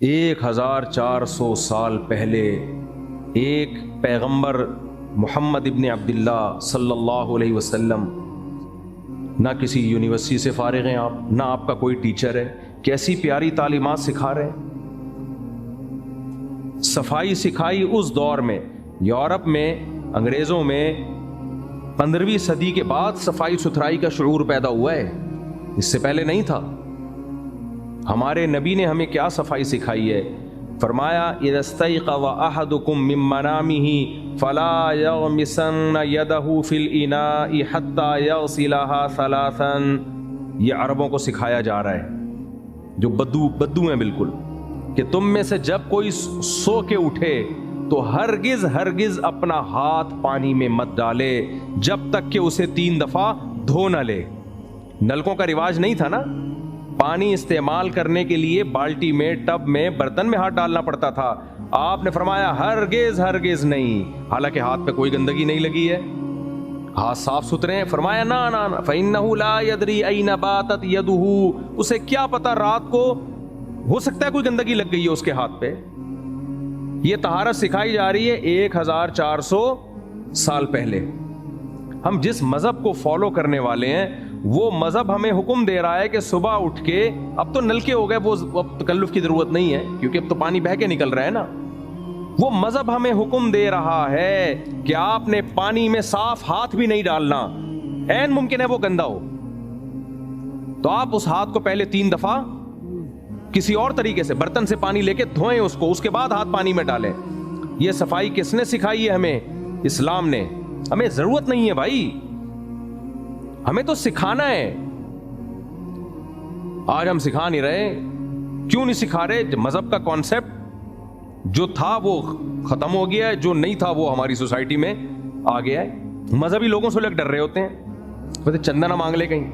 1400 سال پہلے ایک پیغمبر محمد ابن عبداللہ صلی اللہ علیہ وسلم، نہ کسی یونیورسٹی سے فارغ ہیں آپ، نہ آپ کا کوئی ٹیچر ہے، کیسی پیاری تعلیمات سکھا رہے ہیں۔ صفائی سکھائی اس دور میں، یورپ میں، انگریزوں میں 15ویں صدی کے بعد صفائی ستھرائی کا شعور پیدا ہوا ہے، اس سے پہلے نہیں تھا۔ ہمارے نبی نے ہمیں کیا صفائی سکھائی ہے؟ فرمایا اذا استيقظ احدكم من منامه فلا يغمسن يده في الاناء حتى يغسلها ثلاثا۔ یہ عربوں کو سکھایا جا رہا ہے جو بدو ہیں بالکل، کہ تم میں سے جب کوئی سو کے اٹھے تو ہرگز اپنا ہاتھ پانی میں مت ڈالے جب تک کہ اسے 3 دفعہ دھو نہ لے۔ نلکوں کا رواج نہیں تھا نا، پانی استعمال کرنے کے لیے بالٹی میں، ٹب میں، برتن میں ہاتھ ڈالنا پڑتا تھا۔ آپ نے فرمایا ہرگز نہیں، حالانکہ ہاتھ پہ کوئی گندگی نہیں لگی ہے، ہاتھ صاف ستھرے ہیں۔ فرمایا نا فإنه لا يدري أين باتت يده، اسے کیا پتا رات کو ہو سکتا ہے کوئی گندگی لگ گئی ہے اس کے ہاتھ پہ۔ یہ طہارت سکھائی جا رہی ہے 1400 سال پہلے۔ ہم جس مذہب کو فالو کرنے والے ہیں وہ مذہب ہمیں حکم دے رہا ہے کہ صبح اٹھ کے، اب تو نلکے ہو گئے، وہ اب تکلف کی ضرورت نہیں ہے کیونکہ اب تو پانی بہہ کے نکل رہا ہے نا۔ وہ مذہب ہمیں حکم دے رہا ہے کہ آپ نے پانی میں صاف ہاتھ بھی نہیں ڈالنا، عین ممکن ہے وہ گندا ہو، تو آپ اس ہاتھ کو پہلے 3 دفعہ کسی اور طریقے سے برتن سے پانی لے کے دھوئیں اس کو، اس کے بعد ہاتھ پانی میں ڈالیں۔ یہ صفائی کس نے سکھائی ہے ہمیں؟ اسلام نے۔ ہمیں ضرورت نہیں ہے بھائی، ہمیں تو سکھانا ہے۔ آج ہم سکھا نہیں رہے، کیوں نہیں سکھا رہے؟ مذہب کا کانسیپٹ جو تھا وہ ختم ہو گیا ہے، جو نہیں تھا وہ ہماری سوسائٹی میں آ گیا ہے۔ مذہبی لوگوں سے لوگ ڈر رہے ہوتے ہیں، چندہ نہ مانگ لے کہیں۔